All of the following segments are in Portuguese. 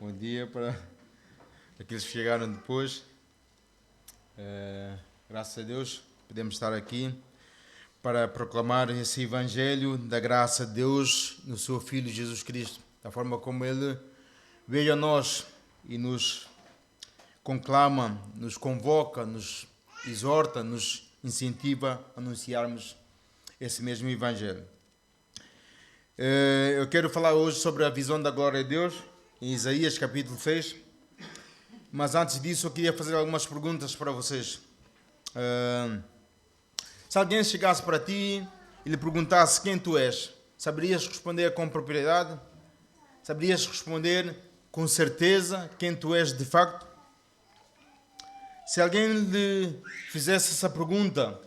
Bom dia para aqueles que chegaram depois. Graças a Deus podemos estar aqui para proclamar esse Evangelho da graça de Deus no seu Filho Jesus Cristo, da forma como Ele veio a nós e nos conclama, nos convoca, nos exorta, nos incentiva a anunciarmos esse mesmo Evangelho. Eu quero falar hoje sobre a visão da glória de Deus, em Isaías capítulo 6, mas antes disso eu queria fazer algumas perguntas para vocês. Se alguém chegasse para ti e lhe perguntasse quem tu és, saberias responder com propriedade? Saberias responder com certeza quem tu és de facto? Se alguém lhe fizesse essa pergunta,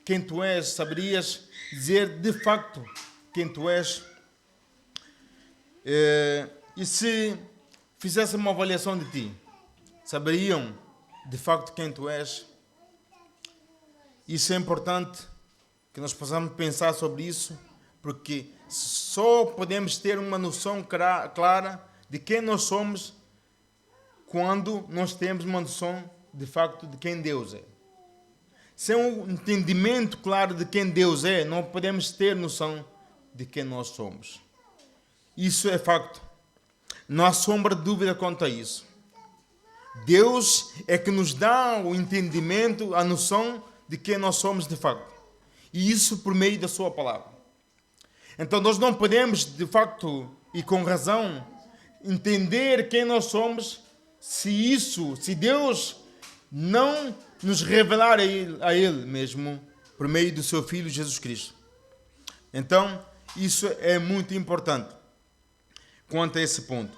quem tu és, saberias dizer de facto quem tu és? E se fizesse uma avaliação de ti, saberiam de facto quem tu és? Isso é importante que nós possamos pensar sobre isso, porque só podemos ter uma noção clara de quem nós somos quando nós temos uma noção de facto de quem Deus é. Sem um entendimento claro de quem Deus é, não podemos ter noção de quem nós somos. Isso é facto. Não há sombra de dúvida quanto a isso. Deus é que nos dá o entendimento, a noção de quem nós somos de facto. E isso por meio da sua palavra. Então nós não podemos, de facto, e com razão, entender quem nós somos se Deus não nos revelar a Ele mesmo por meio do seu Filho Jesus Cristo. Então, isso é muito importante quanto a esse ponto.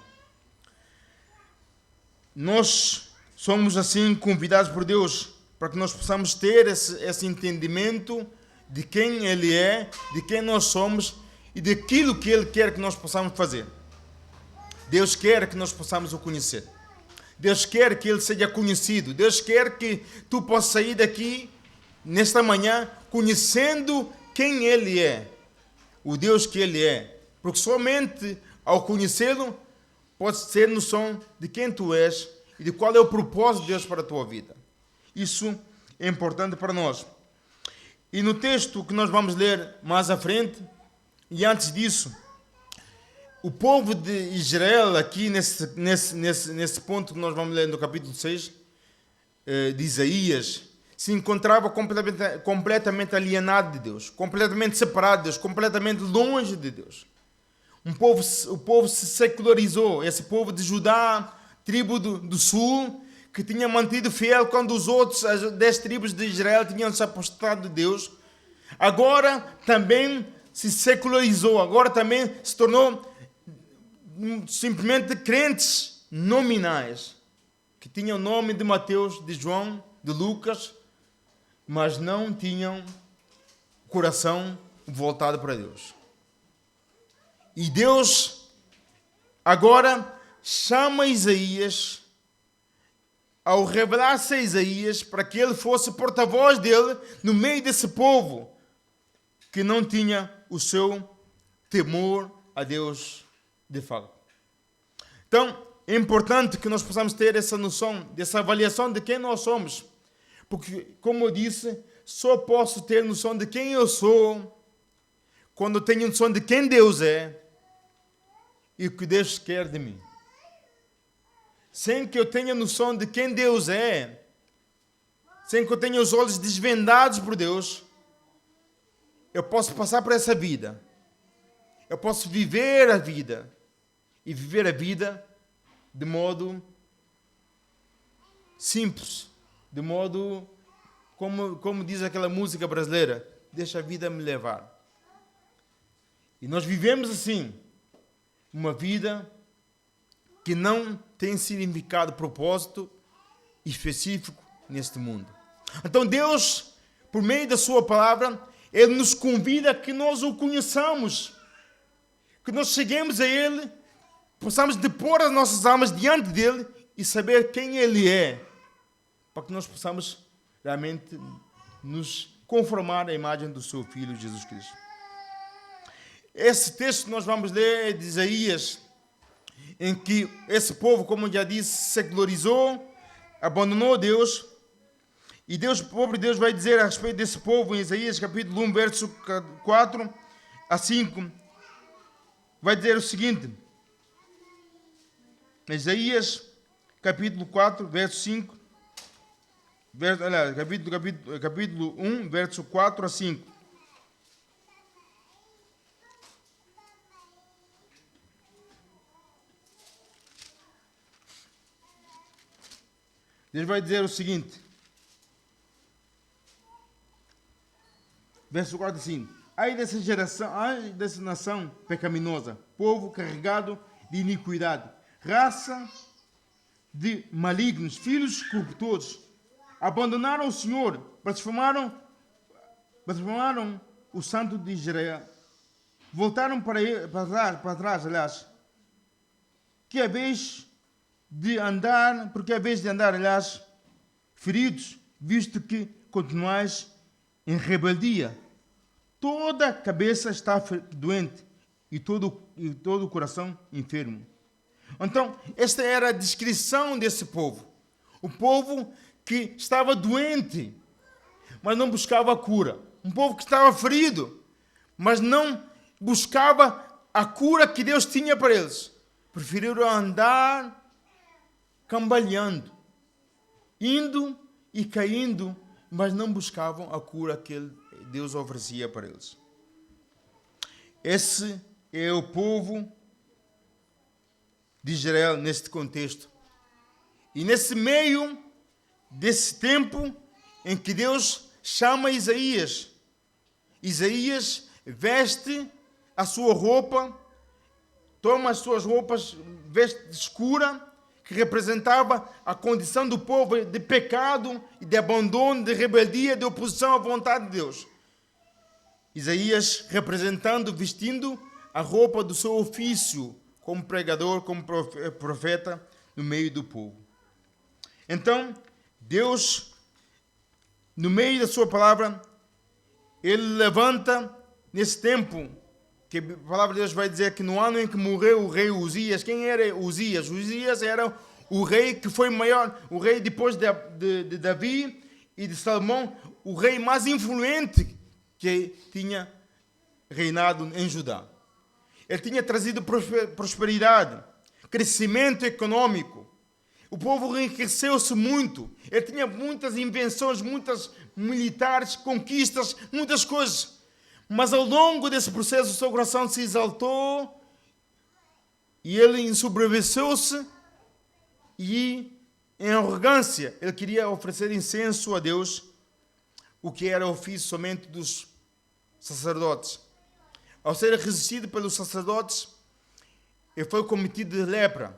Nós somos assim convidados por Deus para que nós possamos ter esse entendimento de quem Ele é, de quem nós somos e daquilo que Ele quer que nós possamos fazer. Deus quer que nós possamos o conhecer. Deus quer que Ele seja conhecido. Deus quer que tu possas sair daqui nesta manhã conhecendo quem Ele é, o Deus que Ele é. Porque somente ao conhecê-lo podes ter noção de quem tu és e de qual é o propósito de Deus para a tua vida. Isso é importante para nós. E no texto que nós vamos ler mais à frente, e antes disso, o povo de Israel, aqui nesse ponto que nós vamos ler no capítulo 6 de Isaías, se encontrava completamente alienado de Deus, completamente separado de Deus, completamente longe de Deus. O povo se secularizou, esse povo de Judá, tribo do sul, que tinha mantido fiel quando os outros, as 10 tribos de Israel, tinham se apostado de Deus, agora também se secularizou, agora também se tornou simplesmente crentes nominais, que tinham o nome de Mateus, de João, de Lucas, mas não tinham coração voltado para Deus. E Deus agora chama Isaías, ao revelar-se a Isaías, para que ele fosse porta-voz dele no meio desse povo que não tinha o seu temor a Deus de facto. Então, é importante que nós possamos ter essa noção, dessa avaliação de quem nós somos. Porque, como eu disse, só posso ter noção de quem eu sou quando eu tenho noção de quem Deus é e o que Deus quer de mim. Sem que eu tenha noção de quem Deus é, sem que eu tenha os olhos desvendados por Deus, eu posso passar por essa vida. Eu posso viver a vida. E viver a vida de modo simples. De modo, como diz aquela música brasileira, deixa a vida me levar. E nós vivemos assim, uma vida que não tem significado, propósito específico neste mundo. Então Deus, por meio da sua palavra, Ele nos convida a que nós o conheçamos, que nós cheguemos a Ele, possamos depor as nossas almas diante dEle e saber quem Ele é, para que nós possamos realmente nos conformar à imagem do seu Filho Jesus Cristo. Esse texto que nós vamos ler é de Isaías, em que esse povo, como já disse, secularizou, abandonou Deus. E Deus, o próprio Deus vai dizer a respeito desse povo em Isaías capítulo 1, verso 4 a 5. Vai dizer o seguinte. Isaías capítulo 4, verso 5. Capítulo 1, verso 4 a 5. Deus vai dizer o seguinte. Verso 4 assim. Ai dessa geração, ai dessa nação pecaminosa, povo carregado de iniquidade, raça de malignos, filhos corruptores, abandonaram o Senhor, transformaram o Santo de Israel, voltaram para trás, aliás, que a vez de andar, aliás, feridos, visto que continuais em rebeldia. Toda a cabeça está doente e todo o coração enfermo. Então, esta era a descrição desse povo. O povo que estava doente, mas não buscava a cura. Um povo que estava ferido, mas não buscava a cura que Deus tinha para eles. Preferiram andar cambaleando, indo e caindo, mas não buscavam a cura que Deus oferecia para eles. Esse é o povo de Israel neste contexto. E nesse meio desse tempo em que Deus chama Isaías, Isaías veste a sua roupa, toma as suas roupas, veste escura, que representava a condição do povo de pecado e de abandono, de rebeldia, de oposição à vontade de Deus. Isaías representando, vestindo a roupa do seu ofício como pregador, como profeta no meio do povo. Então, Deus, no meio da sua palavra, Ele levanta nesse tempo, que a palavra de Deus vai dizer que no ano em que morreu o rei Uzias. Quem era Uzias? Uzias era o rei que foi maior, o rei depois de Davi e de Salomão, o rei mais influente que tinha reinado em Judá. Ele tinha trazido prosperidade, crescimento econômico. O povo enriqueceu-se muito. Ele tinha muitas invenções, muitas militares, conquistas, muitas coisas. Mas ao longo desse processo, o seu coração se exaltou e ele ensoberbeceu-se e, em arrogância, ele queria oferecer incenso a Deus, o que era ofício somente dos sacerdotes. Ao ser resistido pelos sacerdotes, ele foi cometido de lepra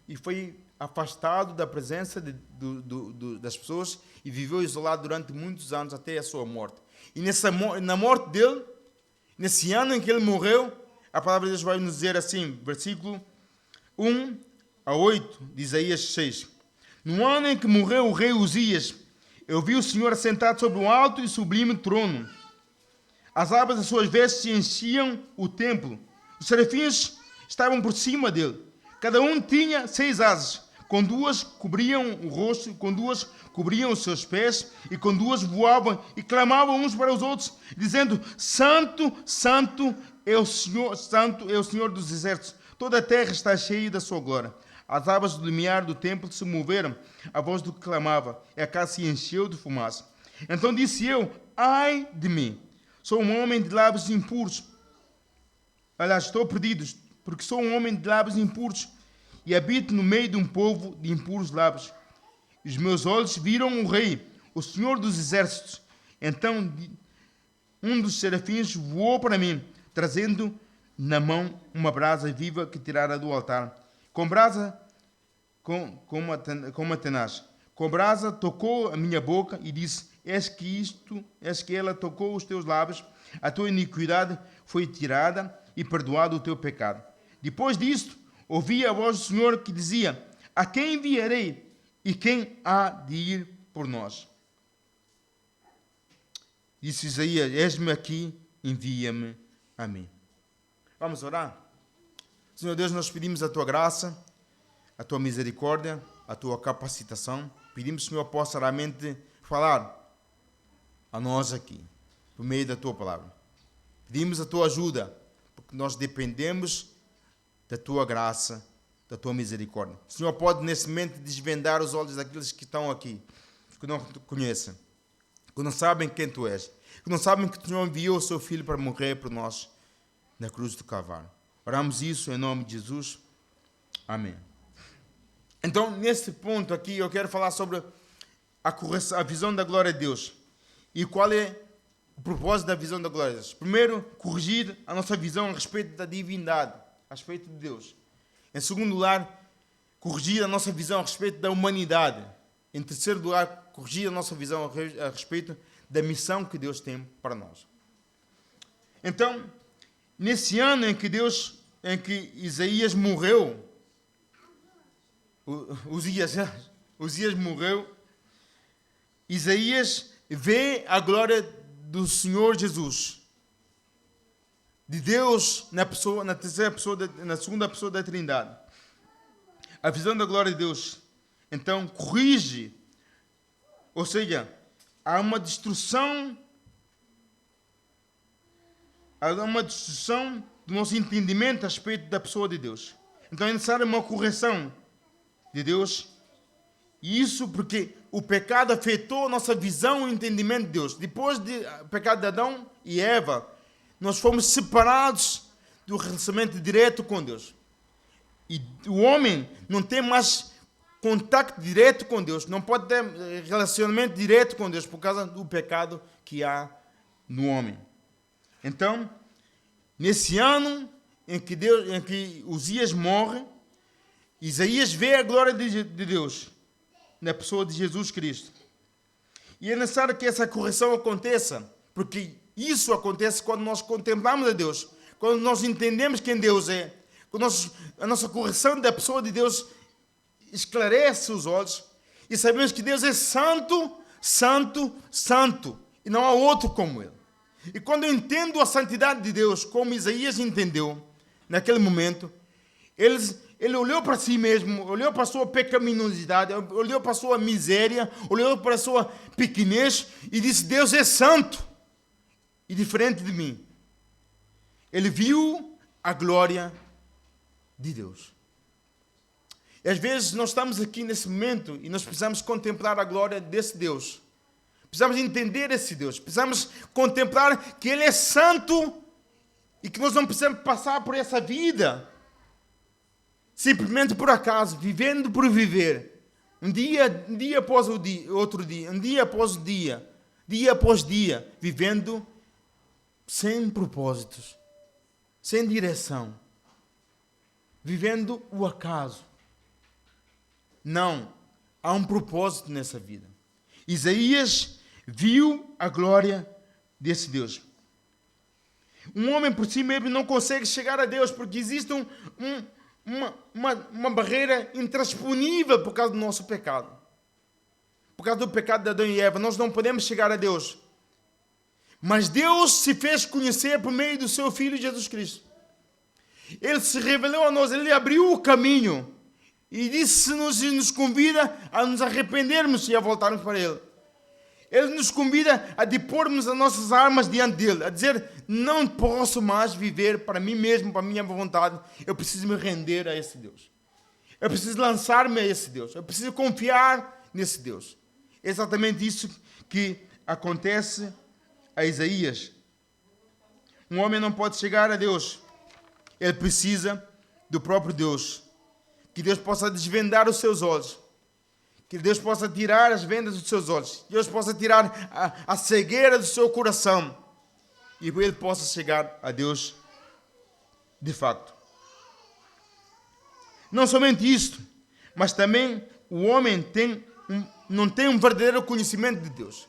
e foi afastado da presença das pessoas e viveu isolado durante muitos anos até a sua morte. E na morte dele, nesse ano em que ele morreu, a palavra de Deus vai nos dizer assim, versículo 1 a 8 de Isaías 6. No ano em que morreu o rei Uzias, eu vi o Senhor assentado sobre um alto e sublime trono. As abas das suas vestes enchiam o templo. Os serafins estavam por cima dele. Cada um tinha 6 asas. Com 2 cobriam o rosto, com 2 cobriam os seus pés, e com 2 voavam e clamavam uns para os outros, dizendo: Santo, Santo é o Senhor dos exércitos. Toda a terra está cheia da sua glória. As abas do limiar do templo se moveram, a voz do que clamava, e a casa se encheu de fumaça. Então disse eu: ai de mim, sou um homem de lábios impuros. Aliás, estou perdido, porque sou um homem de lábios impuros, e habito no meio de um povo de impuros lábios. E os meus olhos viram o Rei, o Senhor dos exércitos. Então um dos serafins voou para mim, trazendo na mão uma brasa viva que tirara do altar. Com brasa, como tenaz. Com brasa tocou a minha boca e disse: és que ela tocou os teus lábios, a tua iniquidade foi tirada e perdoado o teu pecado. Depois disto, ouvi a voz do Senhor que dizia: a quem enviarei e quem há de ir por nós? Disse Isaías: eis-me aqui, envia-me a mim. Vamos orar? Senhor Deus, nós pedimos a Tua graça, a Tua misericórdia, a Tua capacitação. Pedimos que o Senhor possa realmente falar a nós aqui, por meio da Tua palavra. Pedimos a Tua ajuda, porque nós dependemos da Tua graça, da Tua misericórdia. O Senhor pode, nesse momento, desvendar os olhos daqueles que estão aqui, que não te conhecem, que não sabem quem Tu és, que não sabem que o Senhor enviou o Seu Filho para morrer por nós na cruz do Calvário. Oramos isso em nome de Jesus. Amém. Então, nesse ponto aqui, eu quero falar sobre a visão da glória de Deus. E qual é o propósito da visão da glória de Deus? Primeiro, corrigir a nossa visão a respeito da divindade, a respeito de Deus. Em segundo lugar, corrigir a nossa visão a respeito da humanidade. Em terceiro lugar, corrigir a nossa visão a respeito da missão que Deus tem para nós. Então, nesse ano em que Isaías morreu, Uzias morreu, Isaías vê a glória do Senhor Jesus, de Deus na segunda pessoa da Trindade. A visão da glória de Deus, então, corrige, ou seja, há uma destruição do nosso entendimento a respeito da pessoa de Deus. Então é necessária uma correção de Deus. E isso porque o pecado afetou a nossa visão e entendimento de Deus. Depois do pecado de Adão e Eva, nós fomos separados do relacionamento direto com Deus. E o homem não tem mais contato direto com Deus, não pode ter relacionamento direto com Deus por causa do pecado que há no homem. Então, nesse ano em que Uzias morre, Isaías vê a glória de Deus na pessoa de Jesus Cristo. E é necessário que essa correção aconteça, porque isso acontece quando nós contemplamos a Deus, quando nós entendemos quem Deus é, quando a nossa correção da pessoa de Deus esclarece os olhos e sabemos que Deus é santo, santo, santo, e não há outro como Ele. E quando eu entendo a santidade de Deus, como Isaías entendeu, naquele momento, ele olhou para si mesmo, olhou para a sua pecaminosidade, olhou para a sua miséria, olhou para a sua pequenez e disse: Deus é santo e diferente de mim. Ele viu a glória de Deus. E às vezes nós estamos aqui nesse momento e nós precisamos contemplar a glória desse Deus. Precisamos entender esse Deus. Precisamos contemplar que Ele é santo e que nós não precisamos passar por essa vida simplesmente por acaso, vivendo por viver. Um dia após o dia, outro dia, um dia após o dia após dia, vivendo sem propósitos, sem direção, vivendo o acaso. Não, há um propósito nessa vida. Isaías viu a glória desse Deus. Um homem por si mesmo não consegue chegar a Deus porque existe uma barreira intransponível por causa do nosso pecado. Por causa do pecado de Adão e Eva, nós não podemos chegar a Deus. Mas Deus se fez conhecer por meio do seu Filho Jesus Cristo. Ele se revelou a nós, Ele abriu o caminho e disse-nos e nos convida a nos arrependermos e a voltarmos para Ele. Ele nos convida a depormos as nossas armas diante dele, a dizer: não posso mais viver para mim mesmo, para a minha vontade, eu preciso me render a esse Deus. Eu preciso lançar-me a esse Deus, eu preciso confiar nesse Deus. É exatamente isso que acontece a Isaías. Um homem não pode chegar a Deus, ele precisa do próprio Deus. Que Deus possa desvendar os seus olhos. Que Deus possa tirar as vendas dos seus olhos. Que Deus possa tirar a cegueira do seu coração. E ele possa chegar a Deus de facto. Não somente isto, mas também o homem não tem um verdadeiro conhecimento de Deus.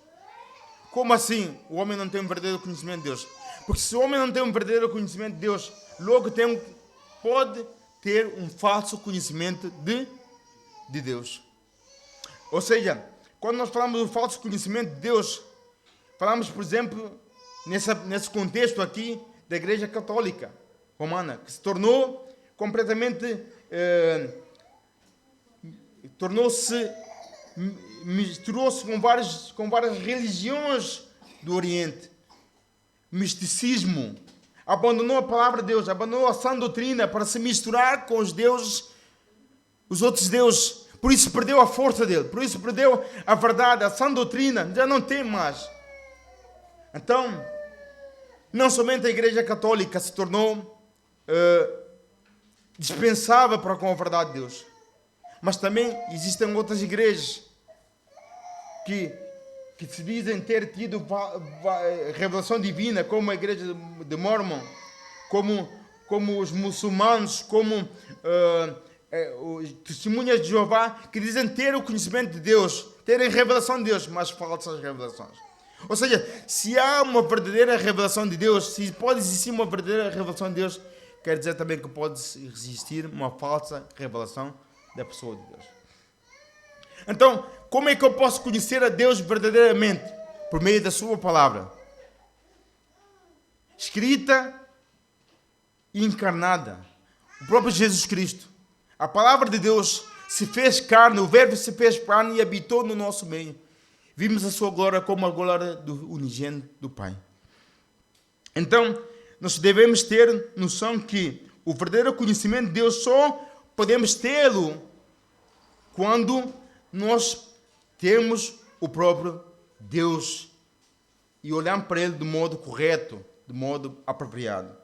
Como assim o homem não tem um verdadeiro conhecimento de Deus? Porque se o homem não tem um verdadeiro conhecimento de Deus, logo pode ter um falso conhecimento de Deus. Ou seja, quando nós falamos do falso conhecimento de Deus, falamos, por exemplo, nesse contexto aqui da Igreja Católica Romana, que se tornou completamente misturou-se com várias religiões do Oriente. Misticismo. Abandonou a palavra de Deus, abandonou a sã doutrina para se misturar com os deuses, os outros deuses. Por isso perdeu a força dele, por isso perdeu a verdade, a sã doutrina, já não tem mais. Então, não somente a Igreja Católica se tornou dispensável para com a verdade de Deus, mas também existem outras igrejas que se dizem ter tido revelação divina, como a Igreja de Mormon, como os muçulmanos, como os testemunhas de Jeová, que dizem ter o conhecimento de Deus, terem revelação de Deus, mas falsas revelações. Ou seja, se há uma verdadeira revelação de Deus, se pode existir uma verdadeira revelação de Deus, quer dizer também que pode existir uma falsa revelação da pessoa de Deus. Então, como é que eu posso conhecer a Deus verdadeiramente? Por meio da sua palavra. Escrita e encarnada. O próprio Jesus Cristo. A palavra de Deus se fez carne, o verbo se fez carne e habitou no nosso meio. Vimos a sua glória como a glória do unigênito do Pai. Então, nós devemos ter noção que o verdadeiro conhecimento de Deus só podemos tê-lo quando nós temos o próprio Deus e olhamos para Ele de modo correto, de modo apropriado.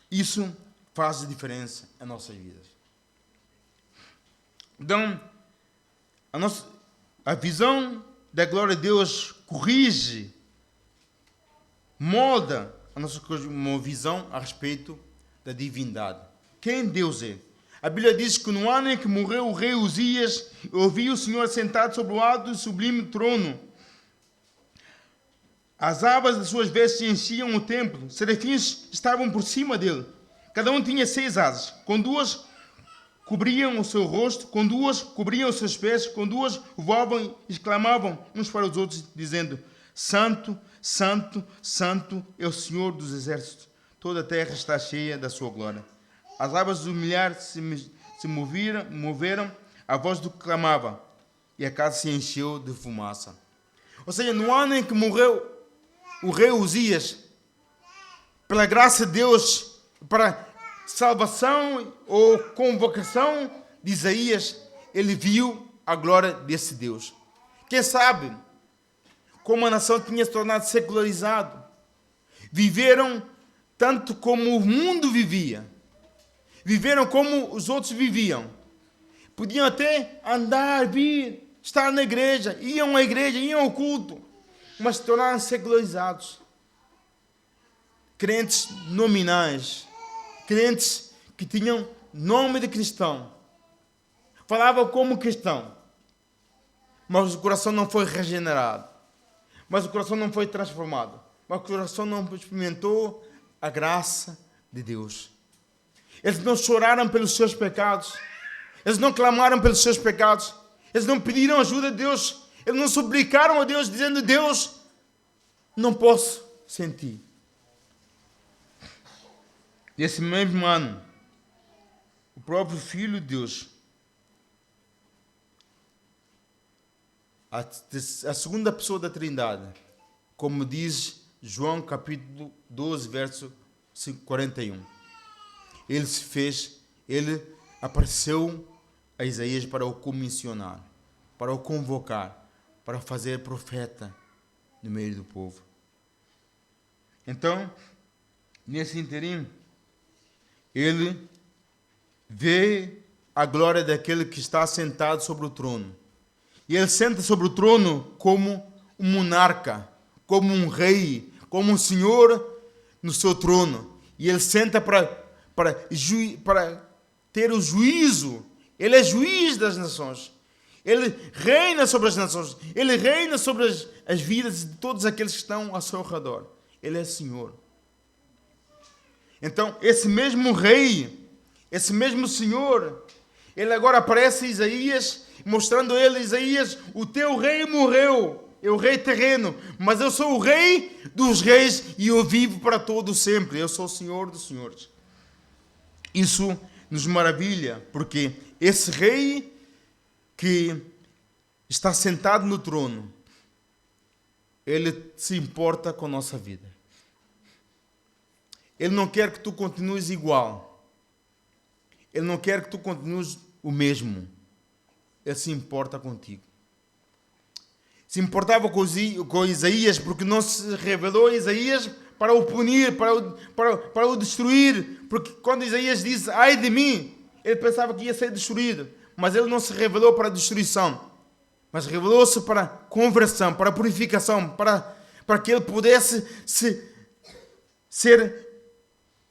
Isso faz a diferença em nossas vidas. Então, a visão da glória de Deus corrige, molda a nossa visão a respeito da divindade. Quem Deus é? A Bíblia diz que no ano em que morreu o rei Uzias, ouviu o Senhor sentado sobre o alto e sublime trono. As abas das suas vestes enchiam o templo. Serafins estavam por cima dele. Cada um tinha 6 asas. Com 2 cobriam o seu rosto, com 2 cobriam os seus pés, com 2 voavam e exclamavam uns para os outros, dizendo: Santo, Santo, Santo é o Senhor dos exércitos. Toda a terra está cheia da sua glória. As abas do milhar se moveram, a voz do que clamava, e a casa se encheu de fumaça. Ou seja, no ano em que morreu o rei Uzias, pela graça de Deus, para salvação ou convocação de Isaías, ele viu a glória desse Deus. Quem sabe como a nação tinha se tornado secularizado. Viveram tanto como o mundo vivia. Viveram como os outros viviam. Podiam até andar, vir, estar na igreja, iam à igreja, iam ao culto, mas se tornaram secularizados. Crentes nominais, crentes que tinham nome de cristão, falavam como cristão, mas o coração não foi regenerado, mas o coração não foi transformado, mas o coração não experimentou a graça de Deus. Eles não choraram pelos seus pecados, eles não clamaram pelos seus pecados, eles não pediram ajuda a Deus, eles não suplicaram a Deus dizendo: Deus, não posso sentir. Nesse mesmo ano, o próprio Filho de Deus, a segunda pessoa da Trindade, como diz João capítulo 12, verso 41. Ele apareceu a Isaías para o comissionar, para o convocar, para fazer profeta no meio do povo. Então, nesse interim, ele vê a glória daquele que está sentado sobre o trono. E ele senta sobre o trono como um monarca, como um rei, como um senhor no seu trono. E ele senta para ter o juízo. Ele é juiz das nações. Ele reina sobre as nações. Ele reina sobre as vidas de todos aqueles que estão ao seu redor. Ele é Senhor. Então, esse mesmo rei, esse mesmo Senhor, ele agora aparece a Isaías, mostrando a ele: Isaías, o teu rei morreu. É o rei terreno, mas eu sou o rei dos reis e eu vivo para todo sempre. Eu sou o Senhor dos senhores. Isso nos maravilha, porque esse rei que está sentado no trono, ele se importa com a nossa vida. Ele não quer que tu continues igual. Ele não quer que tu continues o mesmo. Ele se importa contigo. Se importava com Isaías, porque não se revelou a Isaías para o punir, para o destruir. Porque quando Isaías disse, ai de mim, ele pensava que ia ser destruído. Mas ele não se revelou para a destruição. Mas revelou-se para a conversão, para a purificação, para que ele pudesse ser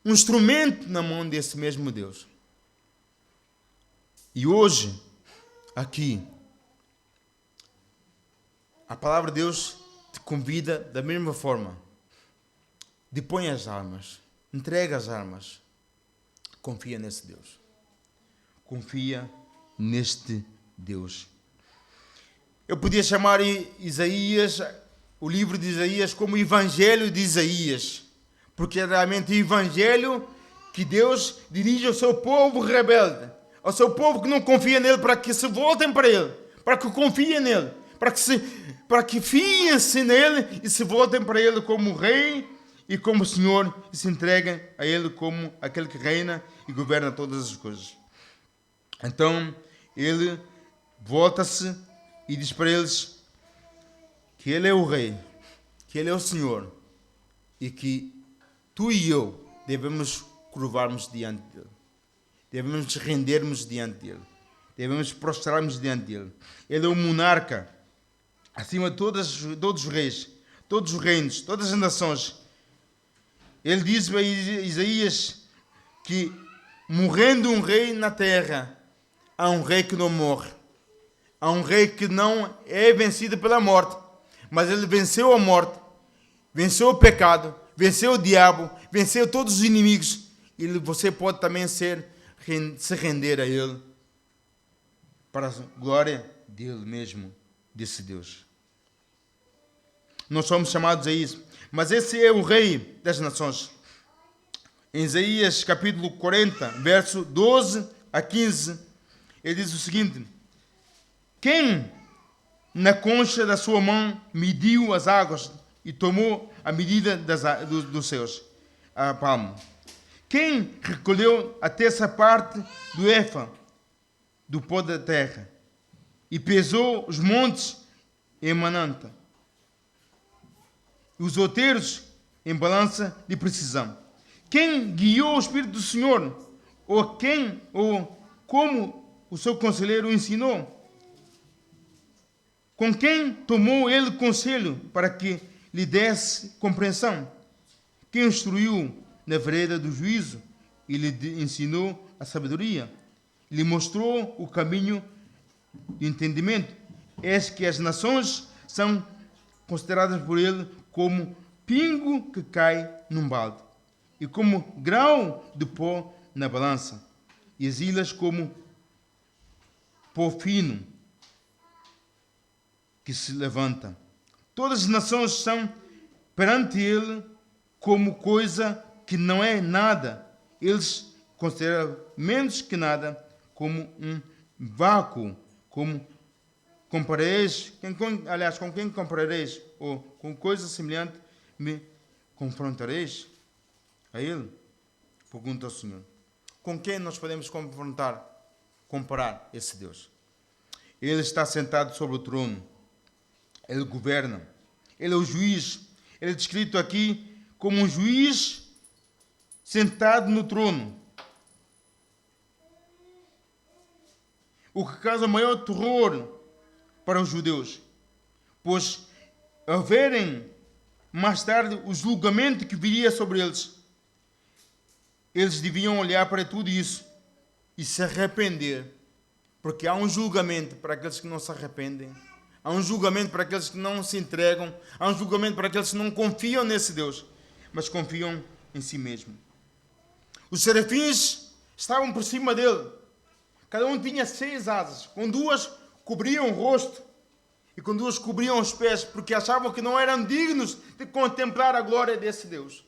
um instrumento na mão desse mesmo Deus. E hoje, aqui, a palavra de Deus te convida da mesma forma. Depõe as armas, entrega as armas, confia nesse Deus. Confia neste Deus. Eu podia chamar Isaías, o livro de Isaías, como o Evangelho de Isaías, porque é realmente o Evangelho que Deus dirige ao seu povo rebelde, ao seu povo que não confia nele, para que se voltem para ele, para que confiem nele, para que fiem-se nele e se voltem para ele como Rei e como Senhor e se entreguem a ele como aquele que reina e governa todas as coisas. Então, ele volta-se e diz para eles que ele é o Rei, que ele é o Senhor e que tu e eu devemos curvarmos diante dele, devemos nos rendermos diante dele, devemos prostrarmos diante dele. Ele é o monarca acima de todos os reis, todos os reinos, todas as nações. Ele diz a Isaías que morrendo um rei na terra, há um rei que não morre. Há um rei que não é vencido pela morte, mas ele venceu a morte, venceu o pecado, venceu o diabo, venceu todos os inimigos. E você pode também se render a ele para a glória dele mesmo, desse Deus. Nós somos chamados a isso. Mas esse é o Rei das nações. Em Isaías capítulo 40, verso 12 a 15, ele diz o seguinte: quem na concha da sua mão mediu as águas e tomou a medida dos seus a palmo? Quem recolheu a terça parte do efa do pó da terra e pesou os montes em mananta, os outeiros em balança de precisão? Quem guiou o Espírito do Senhor? Ou como o seu conselheiro o ensinou? Com quem tomou ele conselho para que lhe desse compreensão? Quem instruiu na vereda do juízo e lhe ensinou a sabedoria? Lhe mostrou o caminho de entendimento. Eis que as nações são consideradas por ele como pingo que cai num balde, e como grão de pó na balança, e as ilhas como pó fino que se levanta. Todas as nações são perante ele como coisa que não é nada. Eles consideram menos que nada, como um vácuo, como comparareis, com quem comparareis? Ou com coisa semelhante me confrontareis? A ele? Pergunta ao Senhor. Com quem nós podemos comparar esse Deus? Ele está sentado sobre o trono. Ele governa. Ele é o juiz. Ele é descrito aqui como um juiz sentado no trono. O que causa maior terror para os judeus, pois ao verem mais tarde o julgamento que viria sobre eles, eles deviam olhar para tudo isso e se arrepender, porque há um julgamento para aqueles que não se arrependem, há um julgamento para aqueles que não se entregam, há um julgamento para aqueles que não confiam nesse Deus, mas confiam em si mesmo. Os serafins estavam por cima dele. Cada um tinha 6 asas. Com 2 cobriam o rosto e com 2 cobriam os pés, porque achavam que não eram dignos de contemplar a glória desse Deus.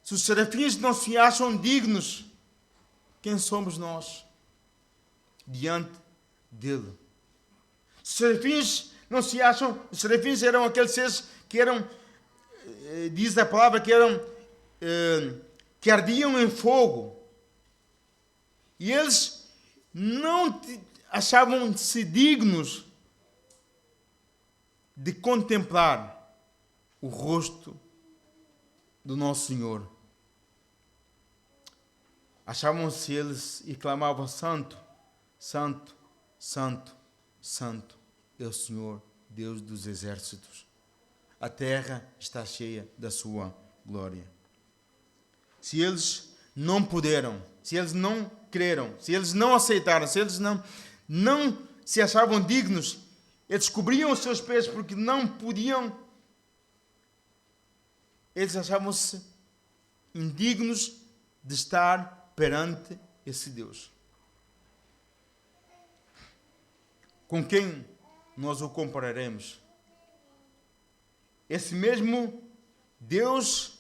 Se os serafins não se acham dignos, quem somos nós diante dele? Os serafins não se acham, os serafins eram aqueles seres que eram, diz a palavra, que ardiam em fogo. E eles não achavam-se dignos de contemplar o rosto do nosso Senhor. Achavam-se eles e clamavam: Santo, Santo, Santo, Santo é o Senhor, Deus dos exércitos. A terra está cheia da sua glória. Se eles não puderam, se eles não creram, se eles não aceitaram, se eles não se achavam dignos, eles cobriam os seus pés porque não podiam, eles achavam-se indignos de estar perante esse Deus. Com quem nós o compararemos? Esse mesmo Deus,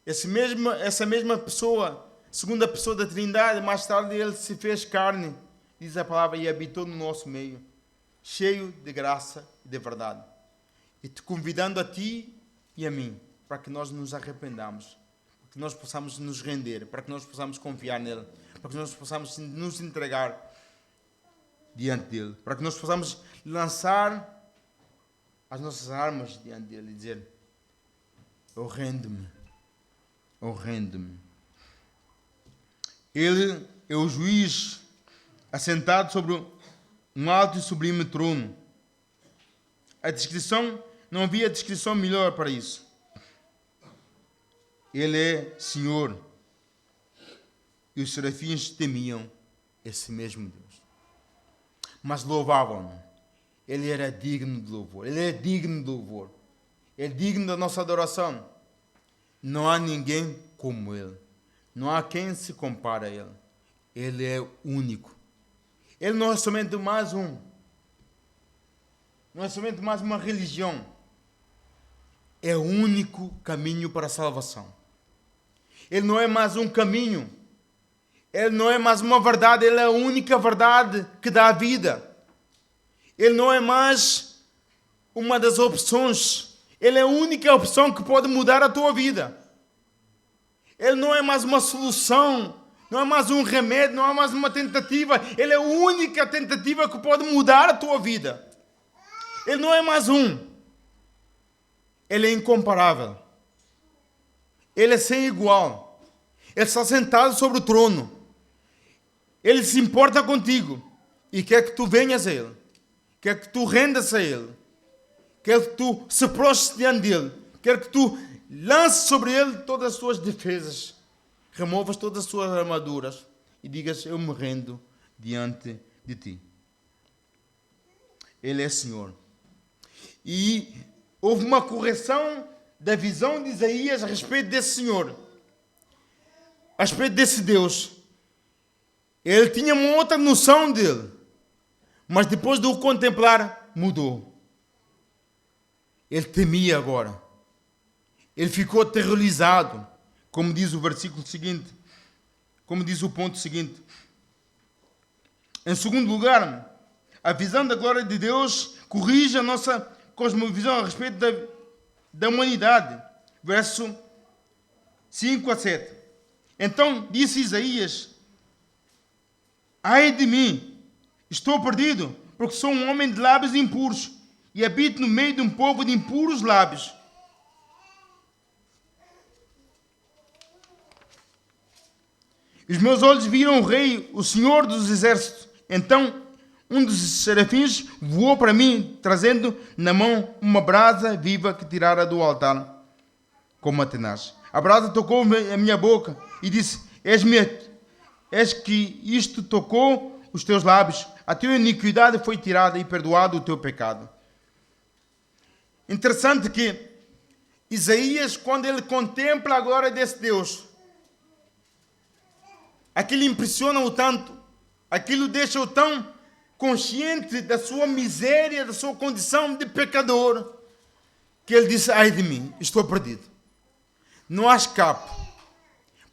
essa mesma pessoa, segunda pessoa da Trindade, mais tarde ele se fez carne, diz a palavra, e habitou no nosso meio, cheio de graça e de verdade. E te convidando a ti e a mim, para que nós nos arrependamos, para que nós possamos nos render, para que nós possamos confiar nele, para que nós possamos nos entregar diante dele, para que nós possamos lançar as nossas armas diante dele e dizer: eu rendo-me, eu rendo-me. Ele é o juiz assentado sobre um alto e sublime trono. Não havia descrição melhor para isso. Ele é Senhor. E os serafins temiam esse mesmo Deus. Mas louvavam-no. Ele era digno de louvor. Ele é digno de louvor. É digno da nossa adoração. Não há ninguém como ele. Não há quem se compare a ele. Ele é único. Ele não é somente mais um. Não é somente mais uma religião. É o único caminho para a salvação. Ele não é mais um caminho. Ele não é mais uma verdade. Ele é a única verdade que dá a vida. Ele não é mais uma das opções. Ele é a única opção que pode mudar a tua vida. Ele não é mais uma solução. Não é mais um remédio. Não é mais uma tentativa. Ele é a única tentativa que pode mudar a tua vida. Ele não é mais um. Ele é incomparável. Ele é sem igual. Ele está sentado sobre o trono. Ele se importa contigo e quer que tu venhas a Ele. Quer que tu rendas a Ele. Quer que tu se prostes diante dEle. Quer que tu lances sobre Ele todas as tuas defesas. Removas todas as tuas armaduras e digas: eu me rendo diante de ti. Ele é Senhor. E houve uma correção da visão de Isaías a respeito desse Senhor. A respeito desse Deus. Ele tinha uma outra noção dele. Mas depois de o contemplar, mudou. Ele temia agora. Ele ficou aterrorizado. Como diz o versículo seguinte. Como diz o ponto seguinte. Em segundo lugar, a visão da glória de Deus corrige a nossa cosmovisão a respeito da humanidade. Verso 5 a 7. Então disse Isaías: ai de mim, estou perdido, porque sou um homem de lábios impuros e habito no meio de um povo de impuros lábios. Os meus olhos viram o Rei, o Senhor dos exércitos. Então um dos serafins voou para mim, trazendo na mão uma brasa viva que tirara do altar, como a tenaz. A brasa tocou a minha boca e disse: és que isto tocou os teus lábios. A tua iniquidade foi tirada e perdoado o teu pecado. Interessante que Isaías, quando ele contempla a glória desse Deus, aquilo impressiona-o tanto, aquilo deixa-o tão consciente da sua miséria, da sua condição de pecador, que ele disse: ai de mim, estou perdido. Não há escape.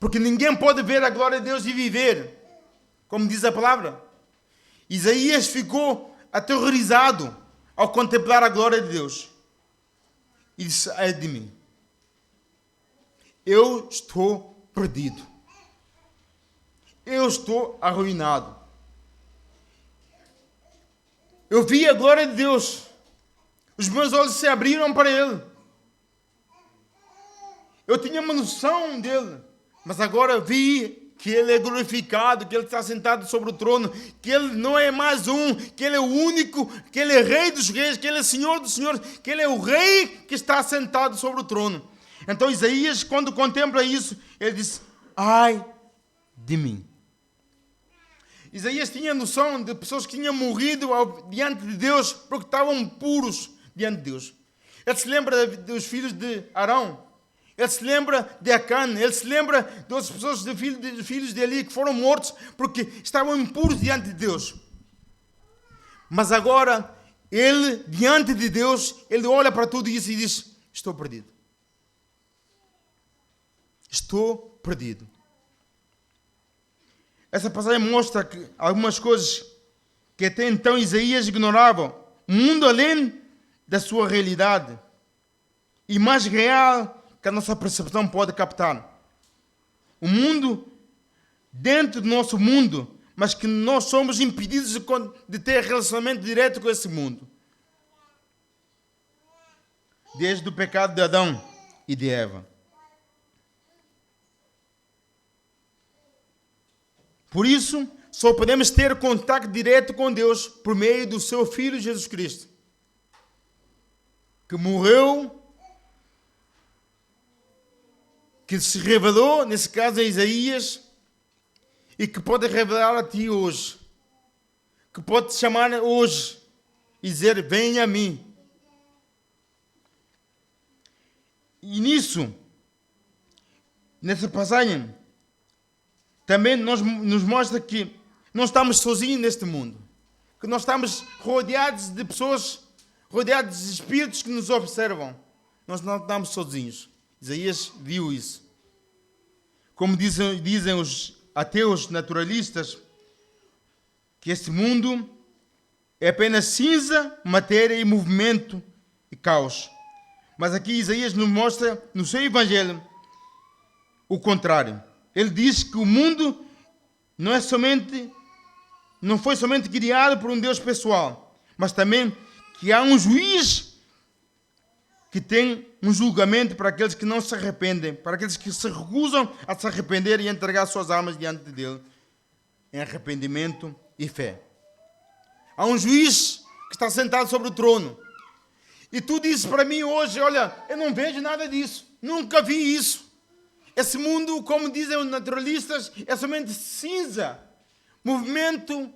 Porque ninguém pode ver a glória de Deus e viver, como diz a palavra. Isaías ficou aterrorizado ao contemplar a glória de Deus. E disse: ai de mim, eu estou perdido. Eu estou arruinado. Eu vi a glória de Deus. Os meus olhos se abriram para Ele. Eu tinha uma noção dele. Mas agora vi que Ele é glorificado, que Ele está sentado sobre o trono, que Ele não é mais um, que Ele é o único, que Ele é Rei dos Reis, que Ele é Senhor dos Senhores, que Ele é o Rei que está sentado sobre o trono. Então Isaías, quando contempla isso, ele diz: ai de mim. Isaías tinha noção de pessoas que tinham morrido diante de Deus porque estavam puros diante de Deus. Ele se lembra dos filhos de Arão. Ele se lembra de Acã. Ele se lembra das pessoas, dos filhos de Eli que foram mortos porque estavam impuros diante de Deus. Mas agora, ele, diante de Deus, ele olha para tudo isso e diz: estou perdido. Estou perdido. Essa passagem mostra que algumas coisas que até então Isaías ignorava. Um mundo além da sua realidade e mais real que a nossa percepção pode captar. Um mundo dentro do nosso mundo, mas que nós somos impedidos de ter relacionamento direto com esse mundo. Desde o pecado de Adão e de Eva. Por isso, só podemos ter contato direto com Deus por meio do seu Filho Jesus Cristo, que morreu, que se revelou, nesse caso a Isaías, e que pode revelar a ti hoje, que pode te chamar hoje e dizer: venha a mim. E nessa passagem, também nos mostra que não estamos sozinhos neste mundo. Que nós estamos rodeados de pessoas, rodeados de espíritos que nos observam. Nós não estamos sozinhos. Isaías viu isso. Como dizem os ateus naturalistas, que este mundo é apenas cinza, matéria e movimento e caos. Mas aqui Isaías nos mostra, no seu Evangelho, o contrário. Ele diz que o mundo não foi somente criado por um Deus pessoal, mas também que há um juiz que tem um julgamento para aqueles que não se arrependem, para aqueles que se recusam a se arrepender e entregar suas almas diante dele em arrependimento e fé. Há um juiz que está sentado sobre o trono. E tu dizes para mim hoje: olha, eu não vejo nada disso, nunca vi isso. Esse mundo, como dizem os naturalistas, é somente cinza, movimento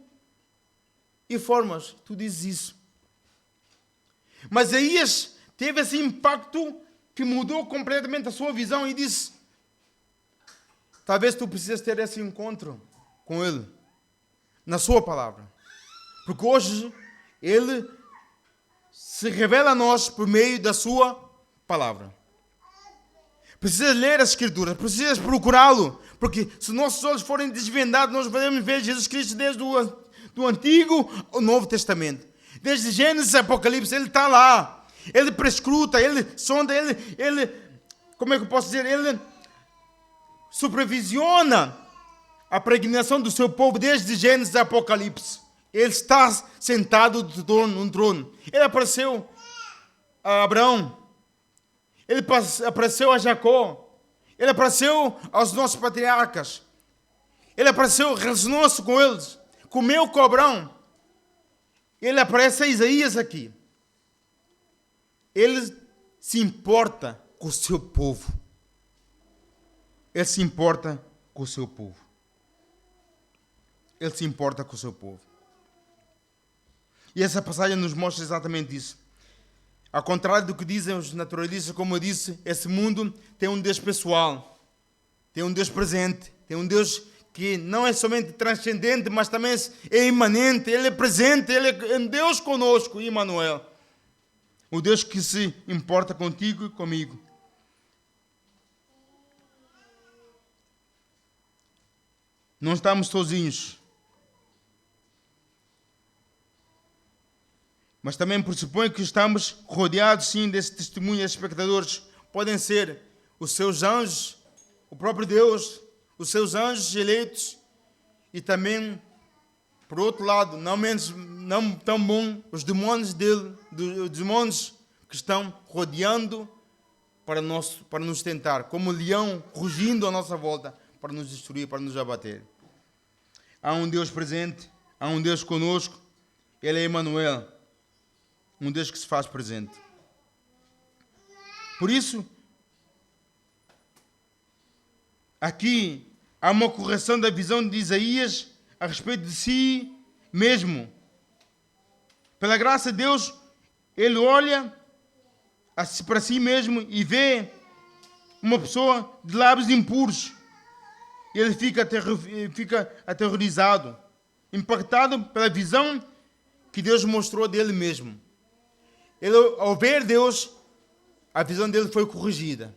e formas. Tu dizes isso. Mas Isaías teve esse impacto que mudou completamente a sua visão e disse: talvez tu precises ter esse encontro com Ele, na sua palavra. Porque hoje Ele se revela a nós por meio da sua palavra. Precisas ler as Escrituras, precisas procurá-lo, porque se nossos olhos forem desvendados, nós podemos ver Jesus Cristo desde o Antigo ao Novo Testamento. Desde Gênesis e Apocalipse, Ele está lá. Ele prescruta, Ele sonda, Ele, como é que eu posso dizer? Ele supervisiona a pregnação do seu povo desde Gênesis e Apocalipse. Ele está sentado no trono. Ele apareceu a Abraão. Ele apareceu a Jacó. Ele apareceu aos nossos patriarcas. Ele apareceu, relacionou-se com eles. Comeu com Abraão. Ele aparece a Isaías aqui. Ele se importa com o seu povo. Ele se importa com o seu povo. Ele se importa com o seu povo. E essa passagem nos mostra exatamente isso. Ao contrário do que dizem os naturalistas, como eu disse, esse mundo tem um Deus pessoal, tem um Deus presente, tem um Deus que não é somente transcendente, mas também é imanente, Ele é presente, Ele é um Deus conosco, Emmanuel. O Deus que se importa contigo e comigo. Não estamos sozinhos. Mas também pressupõe que estamos rodeados, sim, desse testemunho. Esses espectadores podem ser os seus anjos, o próprio Deus, os seus anjos eleitos, e também, por outro lado, não tão bom, os demônios dele, os demônios que estão rodeando para nos tentar, como um leão rugindo à nossa volta, para nos destruir, para nos abater. Há um Deus presente, há um Deus conosco, Ele é Emmanuel, um Deus que se faz presente. Por isso, aqui há uma correção da visão de Isaías a respeito de si mesmo. Pela graça de Deus, ele olha para si mesmo e vê uma pessoa de lábios impuros. Ele fica aterrorizado, impactado pela visão que Deus mostrou dele mesmo. Ele, ao ver Deus, a visão dele foi corrigida.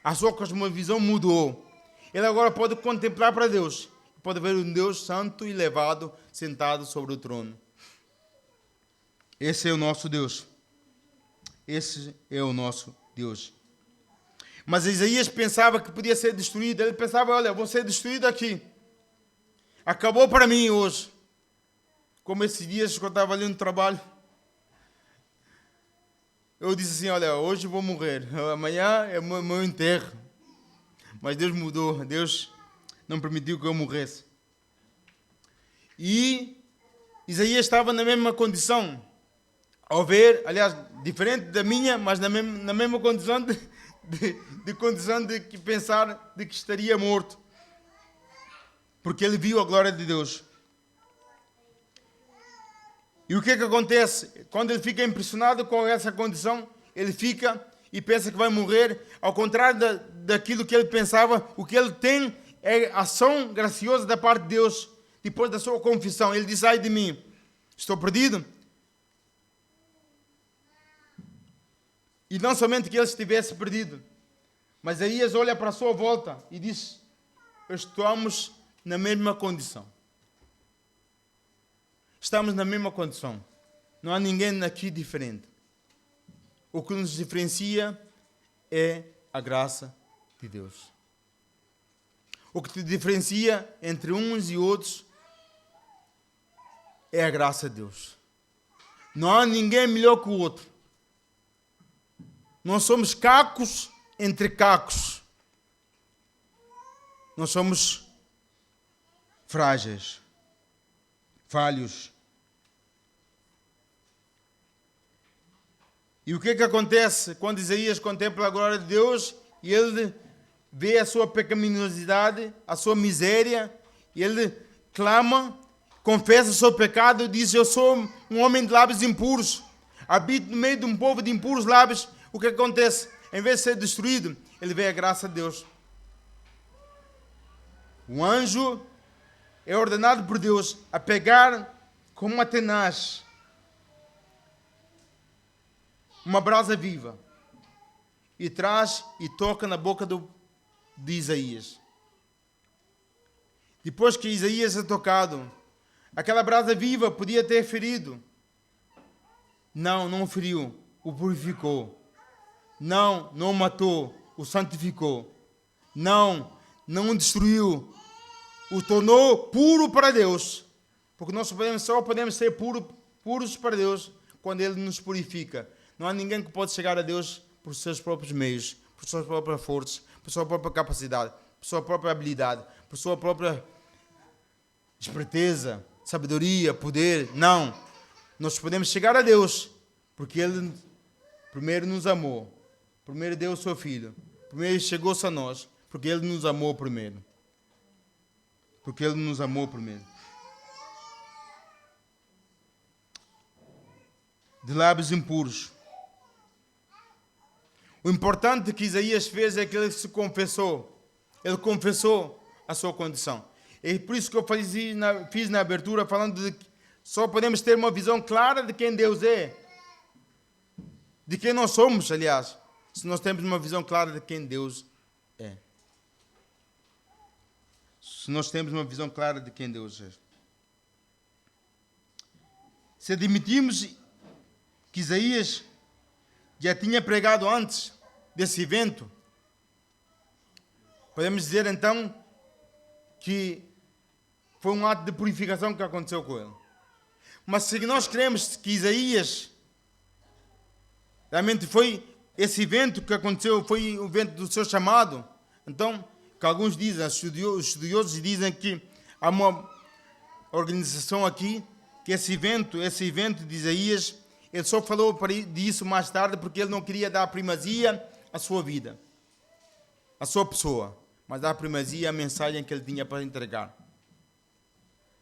A sua cosmovisão mudou. Ele agora pode contemplar para Deus. Pode ver um Deus santo e elevado sentado sobre o trono. Esse é o nosso Deus. Esse é o nosso Deus. Mas Isaías pensava que podia ser destruído. Ele pensava, olha, vou ser destruído aqui. Acabou para mim hoje. Como esses dias que eu estava ali no trabalho. Eu disse assim, olha, hoje eu vou morrer. Amanhã é o meu enterro. Mas Deus mudou. Deus não permitiu que eu morresse. E Isaías estava na mesma condição. Ao ver, aliás, diferente da minha, mas na mesma condição condição de que pensar de que estaria morto. Porque ele viu a glória de Deus. E o que é que acontece? Quando ele fica impressionado com essa condição, ele fica e pensa que vai morrer. Ao contrário daquilo que ele pensava, o que ele tem é ação graciosa da parte de Deus. Depois da sua confissão, ele diz, ai de mim, estou perdido. E não somente que ele estivesse perdido, mas Isaías olha para a sua volta e diz, estamos na mesma condição. Estamos na mesma condição. Não há ninguém aqui diferente. O que nos diferencia é a graça de Deus. O que te diferencia entre uns e outros é a graça de Deus. Não há ninguém melhor que o outro. Nós somos cacos entre cacos. Nós somos frágeis, falhos. E o que é que acontece quando Isaías contempla a glória de Deus e ele vê a sua pecaminosidade, a sua miséria, e ele clama, confessa o seu pecado e diz, eu sou um homem de lábios impuros, habito no meio de um povo de impuros lábios. O que acontece? Em vez de ser destruído, ele vê a graça de Deus. O anjo é ordenado por Deus a pegar com uma tenaz uma brasa viva e traz e toca na boca de Isaías. Depois que Isaías é tocado, aquela brasa viva podia ter ferido. Não feriu, o purificou. Não o matou, o santificou. Não o destruiu, o tornou puro para Deus. Porque nós só podemos ser puros para Deus quando Ele nos purifica. Não há ninguém que pode chegar a Deus por seus próprios meios, por suas próprias forças, por sua própria capacidade, por sua própria habilidade, por sua própria esperteza, sabedoria, poder. Não. Nós podemos chegar a Deus porque Ele primeiro nos amou. Primeiro deu o seu Filho. Primeiro chegou-se a nós. Porque Ele nos amou primeiro. Porque Ele nos amou primeiro. De lábios impuros. O importante que Isaías fez é que ele se confessou. Ele confessou a sua condição. É por isso que eu fiz na abertura falando de que só podemos ter uma visão clara de quem Deus é. De quem nós somos, aliás. Se nós temos uma visão clara de quem Deus é. Se se nós temos uma visão clara de quem Deus é. Se admitirmos que Isaías já tinha pregado antes desse evento, podemos dizer então que foi um ato de purificação que aconteceu com ele. Mas se nós cremos que Isaías realmente foi esse evento que aconteceu, foi o evento do seu chamado, então, que alguns dizem, os estudiosos dizem que há uma organização aqui, que esse evento de Isaías, ele só falou disso mais tarde porque ele não queria dar primazia à sua vida, à sua pessoa, mas dar primazia à mensagem que ele tinha para entregar.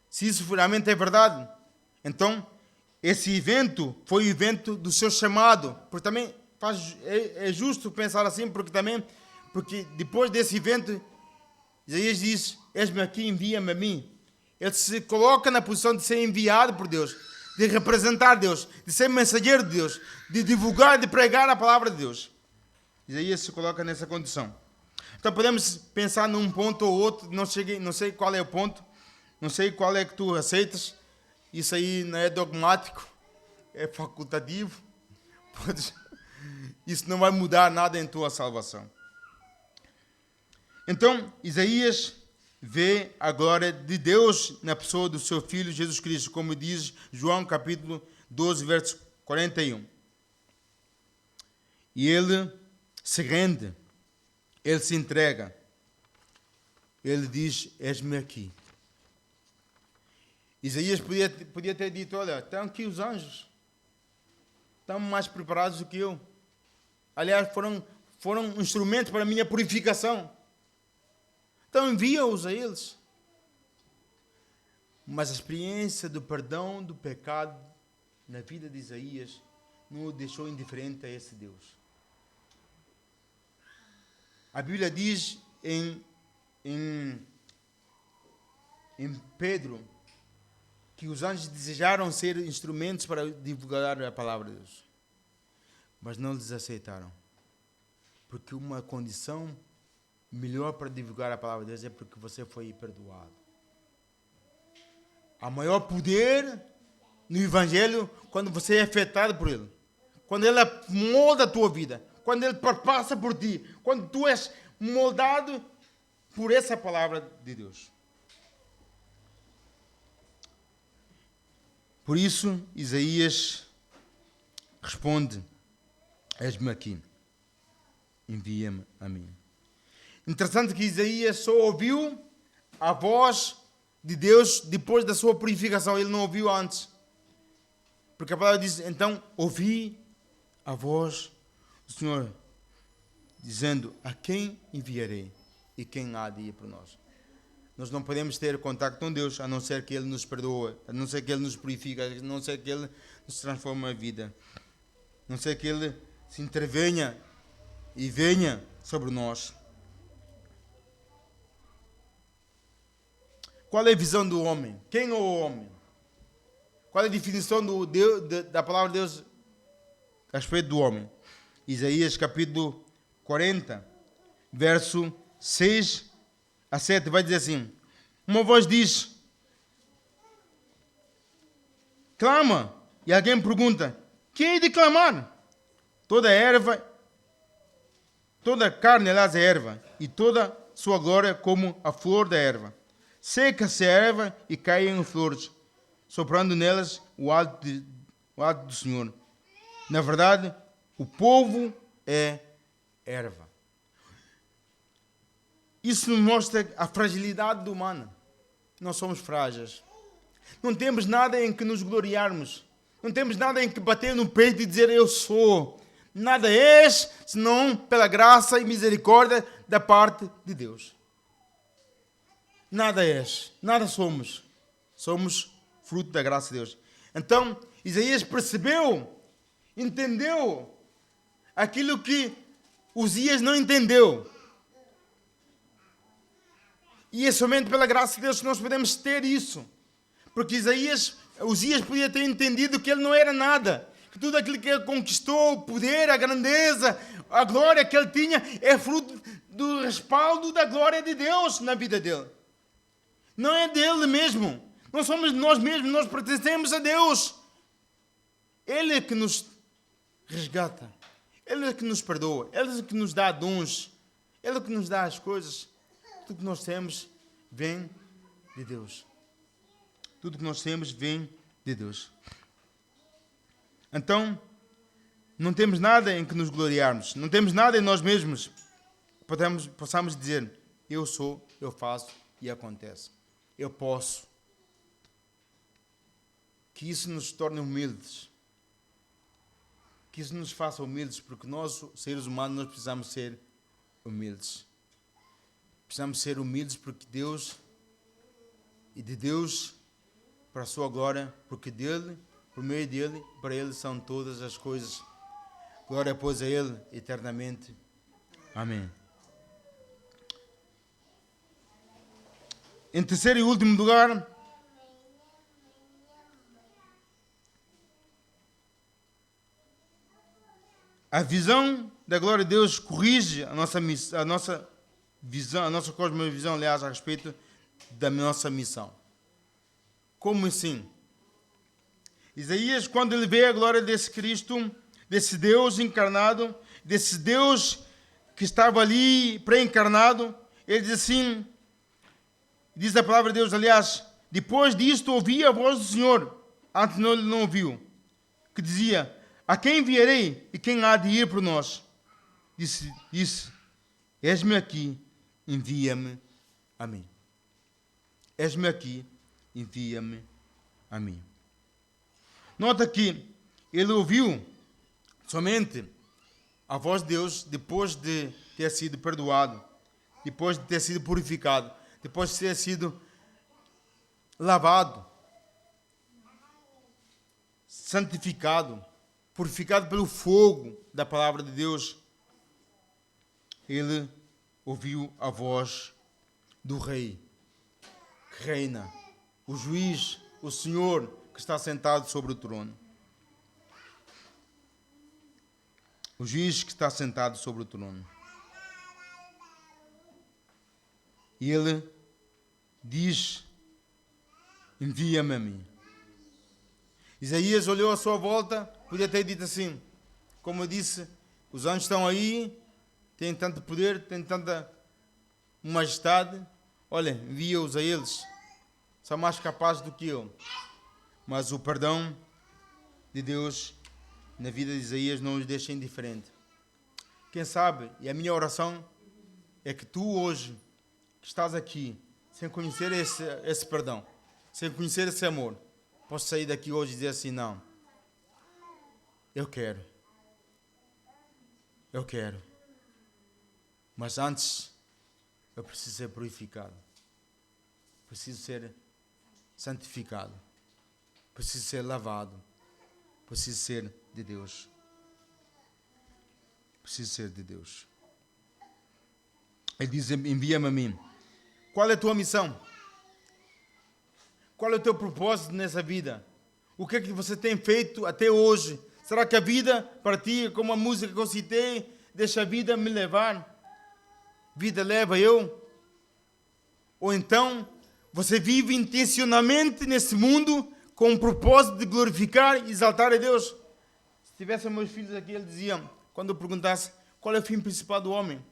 Se isso realmente é verdade, então esse evento foi o evento do seu chamado, porque também é justo pensar assim, porque depois desse evento, Isaías diz: eis-me aqui, envia-me a mim. Ele se coloca na posição de ser enviado por Deus, de representar Deus, de ser mensageiro de Deus, de divulgar, de pregar a palavra de Deus. Isaías se coloca nessa condição. Então podemos pensar num ponto ou outro, não sei qual é o ponto, não sei qual é que tu aceitas. Isso aí não é dogmático, é facultativo. Isso não vai mudar nada em tua salvação. Então, Isaías vê a glória de Deus na pessoa do seu Filho Jesus Cristo, como diz João capítulo 12, verso 41. E ele se rende, ele se entrega. Ele diz: eis-me aqui. Isaías podia ter dito: olha, estão aqui os anjos, estão mais preparados do que eu. Aliás, foram instrumentos para a minha purificação. Então envia-os a eles. Mas a experiência do perdão do pecado na vida de Isaías não o deixou indiferente a esse Deus. A Bíblia diz em Pedro que os anjos desejaram ser instrumentos para divulgar a palavra de Deus, mas não lhes aceitaram, porque uma condição melhor para divulgar a palavra de Deus é porque você foi perdoado. Há maior poder no Evangelho quando você é afetado por ele, quando ele molda a tua vida, quando ele passa por ti, quando tu és moldado por essa palavra de Deus. Por isso, Isaías responde: eis-me aqui, envia-me a mim. Interessante que Isaías só ouviu a voz de Deus depois da sua purificação. Ele não ouviu antes. Porque a palavra diz: então ouvi a voz do Senhor dizendo: a quem enviarei e quem há de ir por nós? Nós não podemos ter contato com Deus a não ser que Ele nos perdoe, a não ser que Ele nos purifique, a não ser que Ele nos transforme a vida, a não ser que Ele se intervenha e venha sobre nós. Qual é a visão do homem? Quem é o homem? Qual é a definição da palavra de Deus a respeito do homem? Isaías capítulo 40, verso 6 a 7, vai dizer assim: uma voz diz, clama, e alguém pergunta, quem hei de clamar? Toda erva, toda carne, aliás, é erva, e toda sua glória como a flor da erva. Seca-se a erva e caem flores, soprando nelas o hálito do Senhor. Na verdade, o povo é erva. Isso nos mostra a fragilidade humana. Nós somos frágeis. Não temos nada em que nos gloriarmos. Não temos nada em que bater no peito e dizer eu sou. Nada és, senão pela graça e misericórdia da parte de Deus. Nada és, nada somos. Somos fruto da graça de Deus. Então, Isaías percebeu, entendeu aquilo que Uzias não entendeu. E é somente pela graça de Deus que nós podemos ter isso. Porque Uzias podia ter entendido que ele não era nada. Que tudo aquilo que ele conquistou, o poder, a grandeza, a glória que ele tinha, é fruto do respaldo da glória de Deus na vida dele. Não é dele mesmo. Não somos de nós mesmos, nós pertencemos a Deus. Ele é que nos resgata. Ele é que nos perdoa. Ele é que nos dá dons. Ele é que nos dá as coisas. Tudo que nós temos vem de Deus. Tudo que nós temos vem de Deus. Então, não temos nada em que nos gloriarmos. Não temos nada em nós mesmos. Possamos dizer, eu sou, eu faço e acontece. Eu posso. Que isso nos torne humildes. Que isso nos faça humildes, porque nós, seres humanos, nós precisamos ser humildes. Precisamos ser humildes porque Deus, e de Deus, para a sua glória, porque dele, por meio dele, para ele são todas as coisas. Glória, pois, a ele eternamente. Amém. Em terceiro e último lugar, a visão da glória de Deus corrige a nossa visão, a nossa cosmovisão, aliás, a respeito da nossa missão. Como assim? Isaías, quando ele vê a glória desse Cristo, desse Deus encarnado, desse Deus que estava ali pré-encarnado, ele diz assim, diz a palavra de Deus, aliás, depois disto ouvi a voz do Senhor, antes ele não ouviu, que dizia, a quem enviarei e quem há de ir por nós? Disse, eis-me aqui, envia-me a mim. Eis-me aqui, envia-me a mim. Nota que ele ouviu somente a voz de Deus depois de ter sido perdoado, depois de ter sido purificado, depois de ter sido lavado, santificado, purificado pelo fogo da palavra de Deus. Ele ouviu a voz do Rei, que reina, o juiz, o Senhor, que está sentado sobre o trono. O juiz que está sentado sobre o trono. E ele diz, envia-me a mim. Isaías olhou à sua volta, podia ter dito assim, como eu disse, os anjos estão aí, têm tanto poder, têm tanta majestade, olha, envia-os a eles, são mais capazes do que eu. Mas o perdão de Deus na vida de Isaías não os deixa indiferente. Quem sabe, e a minha oração é que tu hoje, que estás aqui, sem conhecer esse perdão, sem conhecer esse amor, posso sair daqui hoje e dizer assim, não, eu quero, mas antes eu preciso ser purificado, preciso ser santificado, preciso ser lavado, preciso ser de Deus, preciso ser de Deus. Ele diz, envia-me a mim. Qual é a tua missão? Qual é o teu propósito nessa vida? O que é que você tem feito até hoje? Será que a vida para ti, como a música que eu citei, deixa a vida me levar? Vida leva eu? Ou então, você vive intencionalmente nesse mundo com o propósito de glorificar e exaltar a Deus? Se tivessem meus filhos aqui, eles diziam, quando eu perguntasse qual é o fim principal do homem,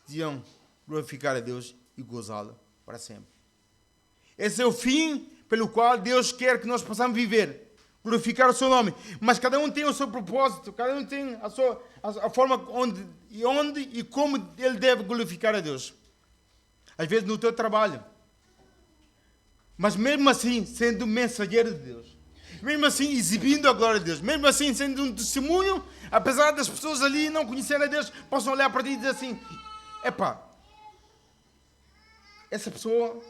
diziam, glorificar a Deus e gozá-lo para sempre. Esse é o fim pelo qual Deus quer que nós possamos viver, glorificar o seu nome. Mas cada um tem o seu propósito, cada um tem a forma onde e como ele deve glorificar a Deus. Às vezes no teu trabalho, mas mesmo assim sendo mensageiro de Deus, mesmo assim exibindo a glória de Deus, mesmo assim sendo um testemunho, apesar das pessoas ali não conhecerem a Deus, possam olhar para ti e dizer assim, epá, essa pessoa,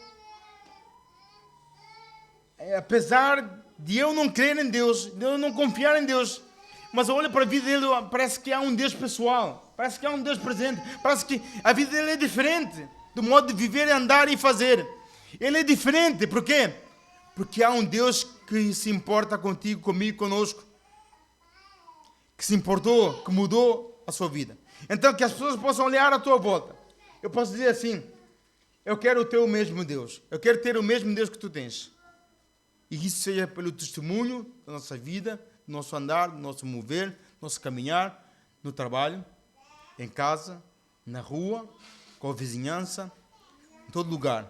apesar de eu não crer em Deus, de eu não confiar em Deus, mas olha para a vida dele, parece que há um Deus pessoal, parece que há um Deus presente, parece que a vida dele é diferente do modo de viver, andar e fazer. Ele é diferente, por quê? Porque há um Deus que se importa contigo, comigo, conosco, que se importou, que mudou a sua vida. Então que as pessoas possam olhar à tua volta. Eu posso dizer assim, eu quero o teu mesmo Deus. Eu quero ter o mesmo Deus que tu tens. E isso seja pelo testemunho da nossa vida, do nosso andar, do nosso mover, do nosso caminhar, no trabalho, em casa, na rua, com a vizinhança, em todo lugar.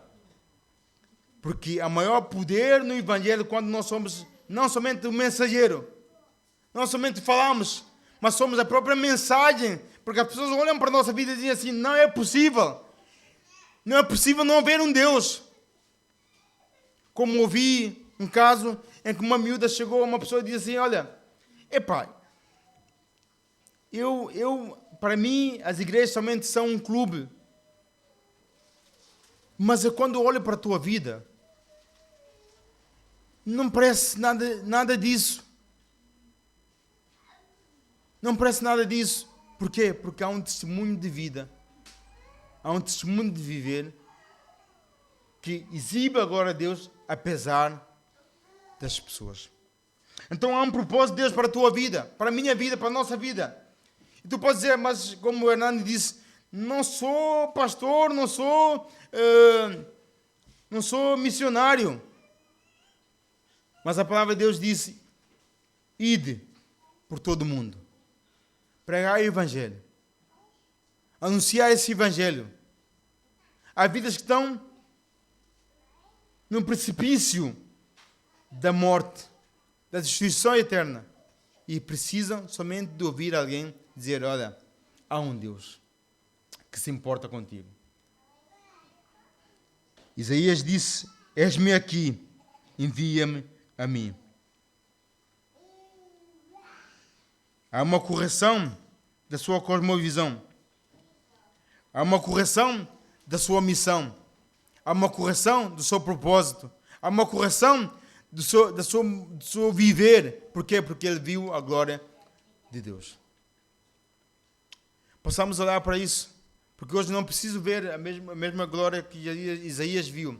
Porque há maior poder no Evangelho quando nós somos não somente o mensageiro, não somente falamos, mas somos a própria mensagem. Porque as pessoas olham para a nossa vida e dizem assim, não é possível não haver um Deus. Como ouvi um caso em que uma miúda chegou a uma pessoa e disse assim, olha, epá, para mim as igrejas somente são um clube. Mas quando olho para a tua vida, não parece nada disso. Não parece nada disso. Por quê? Porque há um testemunho de vida. Há um testemunho de viver que exibe agora a Deus, apesar das pessoas. Então há um propósito de Deus para a tua vida, para a minha vida, para a nossa vida. E tu podes dizer, mas como o Hernando disse, não sou pastor, não sou missionário. Mas a palavra de Deus disse, ide por todo o mundo, pregar o Evangelho, anunciar esse Evangelho. Há vidas que estão no precipício da morte, da destruição eterna, e precisam somente de ouvir alguém dizer, olha, há um Deus que se importa contigo. Isaías disse, eis-me aqui, envia-me a mim. Há uma correção da sua cosmovisão. Há uma correção da sua missão. Há uma correção do seu propósito. Há uma correção do seu viver. Por quê? Porque ele viu a glória de Deus. Possamos olhar para isso. Porque hoje não preciso ver a mesma glória que Isaías viu.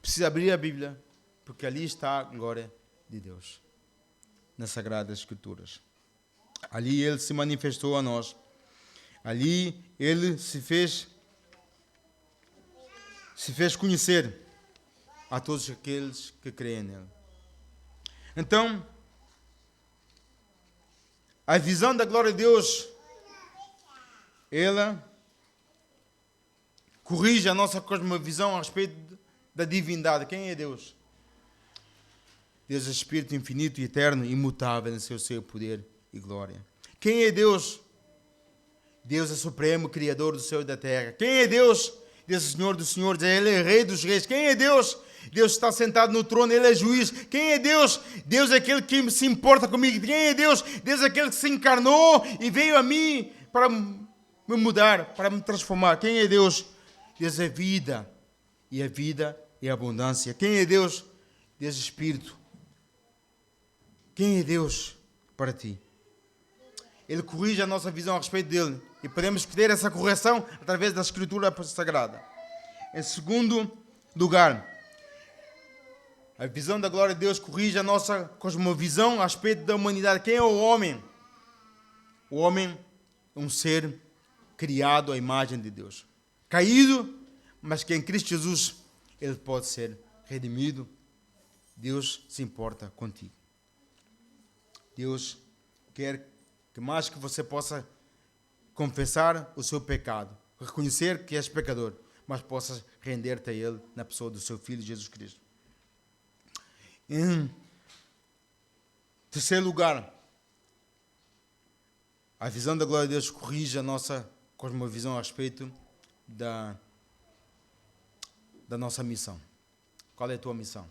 Preciso abrir a Bíblia, porque ali está a glória de Deus. Nas Sagradas Escrituras. Ali ele se manifestou a nós. Ali ele se fez conhecer a todos aqueles que creem nele. Então, a visão da glória de Deus, ela corrige a nossa cosmovisão a respeito da divindade. Quem é Deus? Deus é Espírito infinito e eterno, imutável em seu poder e glória. Quem é Deus? Deus é supremo, criador do céu e da terra. Quem é Deus? Deus é Senhor dos senhores, Ele é Rei dos reis. Quem é Deus? Deus está sentado no trono, Ele é juiz. Quem é Deus? Deus é aquele que se importa comigo. Quem é Deus? Deus é aquele que se encarnou e veio a mim para me mudar, para me transformar. Quem é Deus? Deus é vida, e a vida é abundância. Quem é Deus? Deus é Espírito. Quem é Deus para ti? Ele corrige a nossa visão a respeito dele. E podemos ter essa correção através da Escritura Sagrada. Em segundo lugar, a visão da glória de Deus corrige a nossa cosmovisão a respeito da humanidade. Quem é o homem? O homem é um ser criado à imagem de Deus. Caído, mas que em Cristo Jesus ele pode ser redimido. Deus se importa contigo. Deus quer que mais que você possa confessar o seu pecado, reconhecer que és pecador, mas possas render-te a Ele na pessoa do seu Filho Jesus Cristo. Em terceiro lugar, a visão da glória de Deus corrige a nossa cosmovisão a respeito da nossa missão. Qual é a tua missão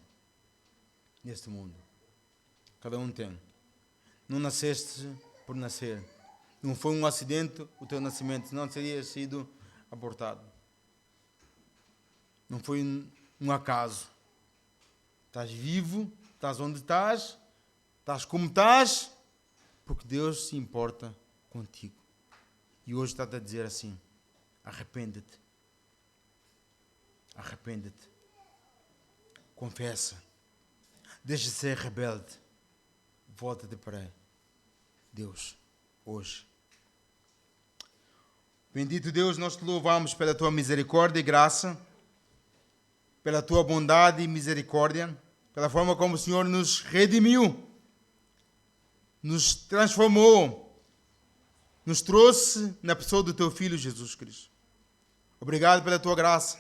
neste mundo? Cada um tem. Não nasceste por nascer. Não foi um acidente o teu nascimento, senão teria sido abortado. Não foi um acaso. Estás vivo, estás onde estás como estás, porque Deus se importa contigo. E hoje está-te a dizer assim, arrepende-te. Arrepende-te. Confessa. Deixa de ser rebelde. Volta-te para Deus, hoje. Bendito Deus, nós te louvamos pela tua misericórdia e graça. pela tua bondade e misericórdia, pela forma como o Senhor nos redimiu, nos transformou, nos trouxe na pessoa do teu Filho Jesus Cristo. Obrigado pela tua graça,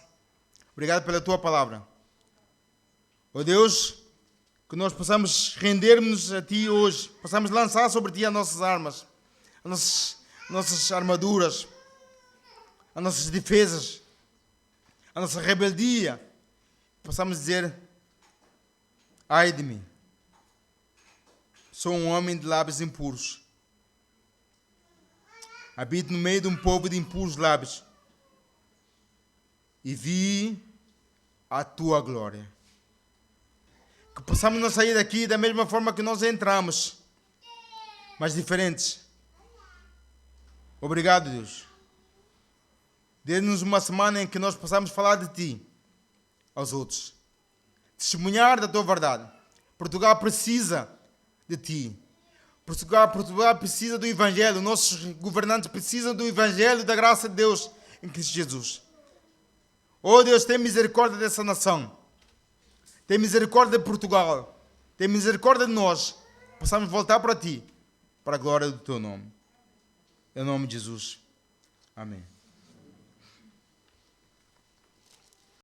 obrigado pela tua palavra. Ó Deus, que nós possamos render-nos a Ti hoje, possamos lançar sobre Ti as nossas armas, as nossas armaduras, as nossas defesas, a nossa rebeldia. Possamos dizer: ai de mim, sou um homem de lábios impuros, habito no meio de um povo de impuros lábios e vi a Tua glória. Que possamos não sair daqui da mesma forma que nós entramos, mas diferentes. Obrigado, Deus. Dê-nos uma semana em que nós possamos falar de Ti aos outros, testemunhar da Tua verdade. Portugal precisa de Ti. Portugal precisa do Evangelho. Nossos governantes precisam do Evangelho, da graça de Deus em Cristo Jesus. Oh Deus, tem misericórdia dessa nação. Tem misericórdia de Portugal. Tem misericórdia de nós. Possamos voltar para Ti, para a glória do Teu nome. Em nome de Jesus. Amém.